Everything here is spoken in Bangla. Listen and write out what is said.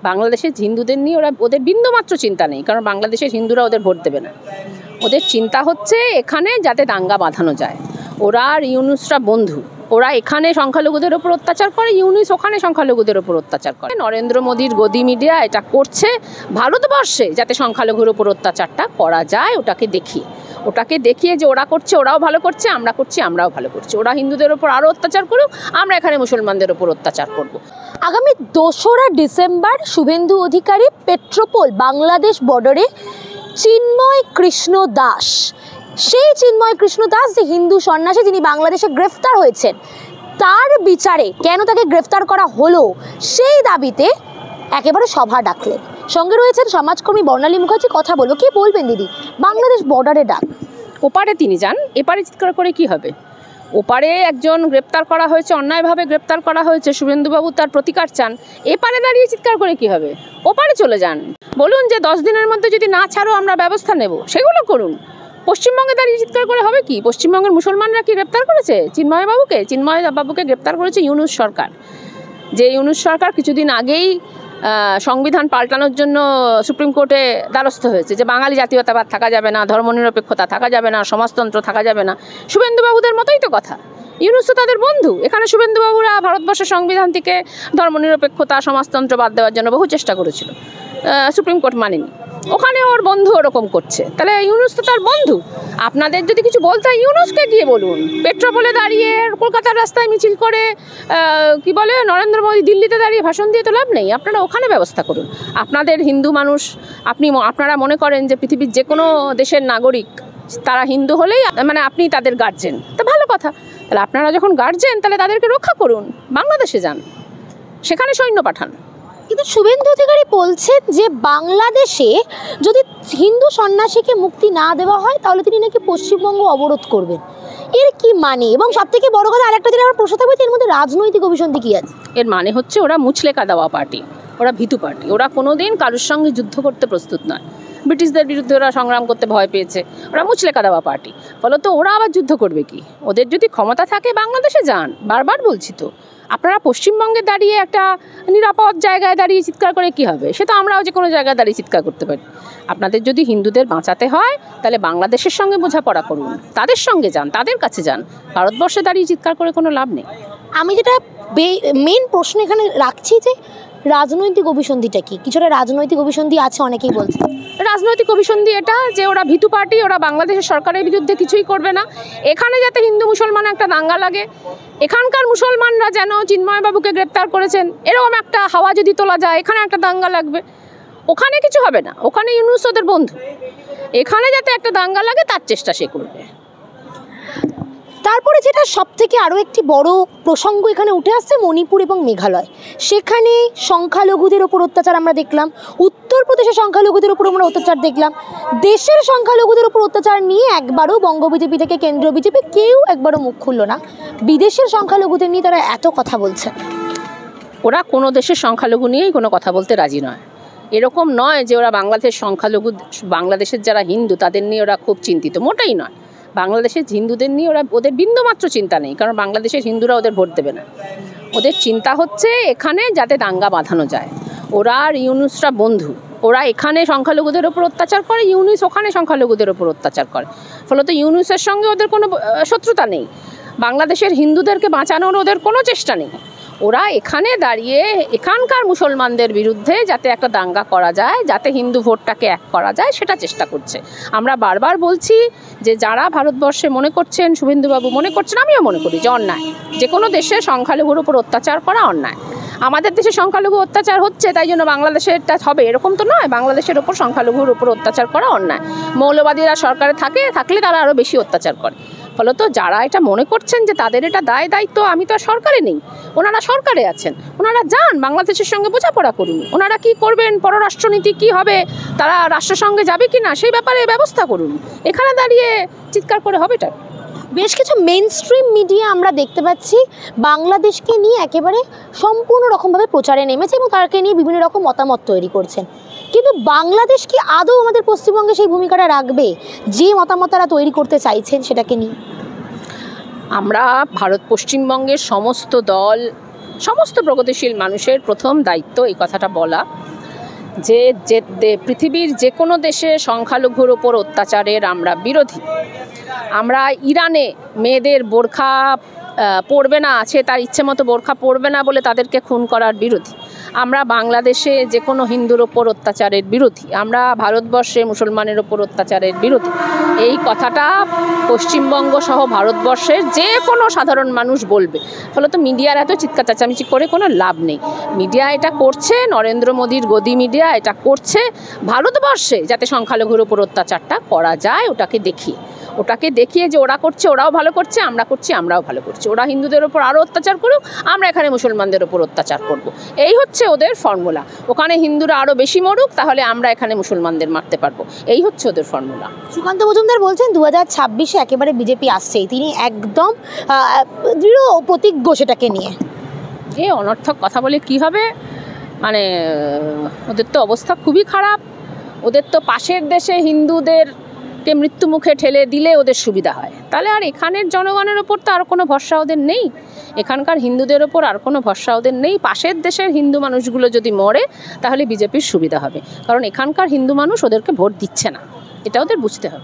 বাংলাদেশের হিন্দুদের নিয়ে ওদের বিন্দুমাত্র চিন্তা নেই, কারণ বাংলাদেশের হিন্দুরা ওদের ভোট দেবে না। ওদের চিন্তা হচ্ছে এখানে যাতে দাঙ্গা বাঁধানো যায়। ওরা আর ইউনুসরা বন্ধু। ওরা এখানে সংখ্যালঘুদের ওপর অত্যাচার করে, ইউনুস ওখানে সংখ্যালঘুদের ওপর অত্যাচার করে। নরেন্দ্র মোদীর গদি মিডিয়া এটা করছে ভারতবর্ষে যাতে সংখ্যালঘুর ওপর অত্যাচারটা করা যায়, ওটাকে দেখিয়ে যে ওরা করছে, ওরাও ভালো করছে, আমরা করছি, আমরাও ভালো করছি। ওরা হিন্দুদের ওপর আরও অত্যাচার করুক, আমরা এখানে মুসলমানদের ওপর অত্যাচার করব। আগামী 2রা ডিসেম্বর শুভেন্দু অধিকারী পেট্রোপোল বাংলাদেশ বর্ডারে চিন্ময় কৃষ্ণ দাস, সেই চিন্ময় কৃষ্ণ দাস যে হিন্দু সন্ন্যাসী যিনি বাংলাদেশে গ্রেফতার হয়েছেন, তার বিচারে কেন তাকে গ্রেফতার করা হলো সেই দাবিতে একেবারে সভা ডাকলেন। সঙ্গে রয়েছেন সমাজকর্মী বর্ণালী মুখার্জি। কথা বলবো, কি বলবেন দিদি? বাংলাদেশ বর্ডারে ডাক, ওপারে তিনি যান, এপারে চিৎকার করে কি হবে? ওপারে একজন গ্রেপ্তার করা হয়েছে, অন্যায়ভাবে গ্রেপ্তার করা হয়েছে, শুভেন্দুবাবু তার প্রতিকার চান, এপারে দাঁড়িয়ে চিৎকার করে কি হবে? ওপারে চলে যান, বলুন যে 10 দিনের মধ্যে যদি না ছাড়ো আমরা ব্যবস্থা নেব, সেগুলো করুন। পশ্চিমবঙ্গে দাঁড়িয়ে চিৎকার করে হবে কি? পশ্চিমবঙ্গের মুসলমানরা কি গ্রেপ্তার করেছে চিন্ময় বাবুকে গ্রেপ্তার করেছে ইউনুস সরকার। যে ইউনুস সরকার কিছুদিন আগেই সংবিধান পাল্টানোর জন্য সুপ্রিম কোর্টে দ্বারস্থ হয়েছে যে বাঙালি জাতীয়তাবাদ থাকা যাবে না, ধর্মনিরপেক্ষতা থাকা যাবে না, সমাজতন্ত্র থাকা যাবে না। শুভেন্দুবাবুদের মতোই তো কথা, ইউনুস তো তাদের বন্ধু। এখানে শুভেন্দুবাবুরা ভারতবর্ষের সংবিধান থেকে ধর্মনিরপেক্ষতা, সমাজতন্ত্র বাদ দেওয়ার জন্য বহু চেষ্টা করেছিল, সুপ্রিম কোর্ট মানেনি। ওখানে ওর বন্ধু ওরকম করছে, তাহলে ইউনুস তো তার বন্ধু। আপনাদের যদি কিছু বলতে হয় ইউনুসকে গিয়ে বলুন। পেট্রোপোলে দাঁড়িয়ে, কলকাতার রাস্তায় মিছিল করে, কি বলে নরেন্দ্র মোদী দিল্লিতে দাঁড়িয়ে ভাষণ দিয়ে তো লাভ নেই। আপনারা ওখানে ব্যবস্থা করুন। আপনাদের হিন্দু মানুষ, আপনারা মনে করেন যে পৃথিবীর যে কোনো দেশের নাগরিক তারা হিন্দু হলেই মানে আপনি তাদের গার্জেন, তা ভালো কথা। তাহলে আপনারা যখন গার্জেন, তাহলে তাদেরকে রক্ষা করুন, বাংলাদেশে যান, সেখানে সৈন্য পাঠান। কিন্তু শুভেন্দু অধিকারী বলছেন যে বাংলাদেশে যদি হিন্দু সন্ন্যাসীকে মুক্তি না দেওয়া হয় তাহলে তিনি নাকি পশ্চিমবঙ্গ অবরোধ করবেন। এর কি মানে? এবং সব থেকে বড় কথা আরেকটা যেটা আমার প্রশ্ন থাকবে, এর মধ্যে রাজনৈতিক অভিসন্ধি কি আছে? এর মানে হচ্ছে ওরা মুচলেকা দেওয়া পার্টি, ওরা ভীতু পার্টি। ওরা কোনোদিন কারোর সঙ্গে যুদ্ধ করতে প্রস্তুত নয়। ব্রিটিশদের বিরুদ্ধে ওরা সংগ্রাম করতে ভয় পেয়েছে, ওরা মুচলেকা দেওয়া পার্টি। ফলত ওরা আবার যুদ্ধ করবে কি? ওদের যদি ক্ষমতা থাকে বাংলাদেশে যান, বারবার বলছি তো। আপনারা পশ্চিমবঙ্গে দাঁড়িয়ে একটা নিরাপদ জায়গায় দাঁড়িয়ে চিৎকার করে কি হবে? সে তো আমরাও যে কোনো জায়গায় দাঁড়িয়ে চিৎকার করতে পারি। আপনাদের যদি হিন্দুদের বাঁচাতে হয় তাহলে বাংলাদেশের সঙ্গে বোঝাপড়া করুন, তাদের সঙ্গে যান, তাদের কাছে যান। ভারতবর্ষে দাঁড়িয়ে চিৎকার করে কোনো লাভ নেই। আমি যেটা মেন প্রশ্ন এখানে রাখছি যে রাজনৈতিক অভিসন্ধিটা কি? কিছুটা রাজনৈতিক অভিসন্ধি আছে অনেকেই বলছে। রাজনৈতিক অভিসন্ধি এটা যে ওরা ভীতু পার্টি, ওরা বাংলাদেশের সরকারের বিরুদ্ধে কিছুই করবে না। এখানে যাতে হিন্দু মুসলমান একটা দাঙ্গা লাগে, এখানকার মুসলমানরা যেন চিন্ময়বাবুকে গ্রেপ্তার করেছেন এরকম একটা হাওয়া যদি তোলা যায়, এখানে একটা দাঙ্গা লাগবে। ওখানে কিছু হবে না, ওখানে ইউনুস ওদের বন্ধু। এখানে যাতে একটা দাঙ্গা লাগে তার চেষ্টা সে করবে। তারপরে যেটা সব থেকে আরও একটি বড় প্রসঙ্গ এখানে উঠে আসছে, মণিপুর এবং মেঘালয়। সেখানে সংখ্যালঘুদের ওপর অত্যাচার আমরা দেখলাম, উত্তরপ্রদেশের সংখ্যালঘুদের ওপর আমরা অত্যাচার দেখলাম। দেশের সংখ্যালঘুদের ওপর অত্যাচার নিয়ে একবারও বঙ্গ বিজেপি থেকে কেন্দ্রীয় বিজেপি কেউ একবারও মুখ খুলল না। বিদেশের সংখ্যালঘুদের নিয়ে তারা এত কথা বলছে। ওরা কোনো দেশের সংখ্যালঘু নিয়েই কোনো কথা বলতে রাজি নয়। এরকম নয় যে ওরা বাংলাদেশের যারা হিন্দু তাদের নিয়ে ওরা খুব চিন্তিত, মোটেই নয়। বাংলাদেশের হিন্দুদের নিয়ে ওদের বিন্দুমাত্র চিন্তা নেই, কারণ বাংলাদেশের হিন্দুরা ওদের ভোট দেবে না। ওদের চিন্তা হচ্ছে এখানে যাতে দাঙ্গা বাঁধানো যায়। ওরা আর ইউনুসরা বন্ধু। ওরা এখানে সংখ্যালঘুদের ওপর অত্যাচার করে, ইউনুস ওখানে সংখ্যালঘুদের ওপর অত্যাচার করে। ফলত ইউনুসের সঙ্গে ওদের কোনো শত্রুতা নেই। বাংলাদেশের হিন্দুদেরকে বাঁচানোর ওদের কোনো চেষ্টা নেই। ওরা এখানে দাঁড়িয়ে এখানকার মুসলমানদের বিরুদ্ধে যাতে একটা দাঙ্গা করা যায়, যাতে হিন্দু ভোটটাকে এক করা যায়, সেটা চেষ্টা করছে। আমরা বারবার বলছি যে যারা ভারতবর্ষে মনে করছেন, শুভেন্দুবাবু মনে করছেন, আমিও মনে করি যে অন্যায়, যে কোনো দেশে সংখ্যালঘুর উপর অত্যাচার করা অন্যায়। আমাদের দেশে সংখ্যালঘু অত্যাচার হচ্ছে তাই জন্য বাংলাদেশেরটা হবে এরকম তো নয়। বাংলাদেশের ওপর সংখ্যালঘুর উপর অত্যাচার করা অন্যায়। মৌলবাদীরা সরকারে থাকলে তারা আরও বেশি অত্যাচার করে। ফলত যারা এটা মনে করছেন যে তাদের এটা দায়িত্ব, আমি তো আর সরকারে নেই, ওনারা সরকারে আছেন, ওনারা যান বাংলাদেশের সঙ্গে বোঝাপড়া করুন। ওনারা কি করবেন, পররাষ্ট্রনীতি কি হবে, তারা রাষ্ট্রের সঙ্গে যাবে কি না, সেই ব্যাপারে ব্যবস্থা করুন। এখানে দাঁড়িয়ে চিৎকার করে হবেটা। বেশ কিছু মেইন স্ট্রিম মিডিয়া আমরা দেখতে পাচ্ছি বাংলাদেশকে নিয়ে একেবারে সম্পূর্ণ রকমভাবে প্রচারে নেমেছে এবং তাকে নিয়ে বিভিন্ন রকম মতামত তৈরি করছেন। কিন্তু বাংলাদেশ কি আদৌ আমাদের পশ্চিমবঙ্গে সেই ভূমিকাটা রাখবে যে মতামত তারা তৈরি করতে চাইছেন সেটাকে নিয়ে? আমরা পশ্চিমবঙ্গের সমস্ত দল, সমস্ত প্রগতিশীল মানুষের প্রথম দায়িত্ব এই কথাটা বলা যে পৃথিবীর যে কোনো দেশে সংখ্যালঘুর ওপর অত্যাচারের আমরা বিরোধী। আমরা ইরানে মেয়েদের বোরখা পরবে না, আছে তার ইচ্ছে মতো বোরখা পরবে না বলে তাদেরকে খুন করার বিরোধী। আমরা বাংলাদেশে যে কোনো হিন্দুর ওপর অত্যাচারের বিরোধী। আমরা ভারতবর্ষে মুসলমানের ওপর অত্যাচারের বিরোধী। এই কথাটা পশ্চিমবঙ্গ সহ ভারতবর্ষের যে কোনো সাধারণ মানুষ বলবে। ফলে তো মিডিয়ার এত চিৎকার চেঁচামেচি করে কোনো লাভ নেই। মিডিয়া এটা করছে, নরেন্দ্র মোদীর গদি মিডিয়া এটা করছে ভারতবর্ষে, যাতে সংখ্যালঘুর ওপর অত্যাচারটা করা যায় ওটাকে দেখিয়ে যে ওরা করছে, ওরাও ভালো করছে, আমরা করছি, আমরাও ভালো করছি। ওরা হিন্দুদের ওপর আরও অত্যাচার করুক, আমরা এখানে মুসলমানদের ওপর অত্যাচার করব। এই হচ্ছে ওদের ফর্মুলা। ওখানে হিন্দুরা আরও বেশি মরুক, তাহলে আমরা এখানে মুসলমানদের মারতে পারবো। এই হচ্ছে ওদের ফর্মুলা। সুকান্ত মজুমদার বলছেন 2026-এ একেবারে বিজেপি আসছেই, তিনি একদম দৃঢ় প্রতিজ্ঞ সেটাকে নিয়ে। এ অনর্থক কথা বলে কি হবে? মানে ওদের তো অবস্থা খুবই খারাপ। ওদের তো পাশের দেশে হিন্দুদেরকে মৃত্যুমুখে ঠেলে দিলে ওদের সুবিধা হয়, তাহলে আর এখানের জনগণের ওপর তো আর কোনো ভরসা ওদের নেই। এখানকার হিন্দুদের ওপর আর কোনো ভরসা ওদের নেই। পাশের দেশের হিন্দু মানুষগুলো যদি মরে তাহলে বিজেপির সুবিধা হবে, কারণ এখানকার হিন্দু মানুষ ওদেরকে ভোট দিচ্ছে না, এটা ওদের বুঝতে হবে।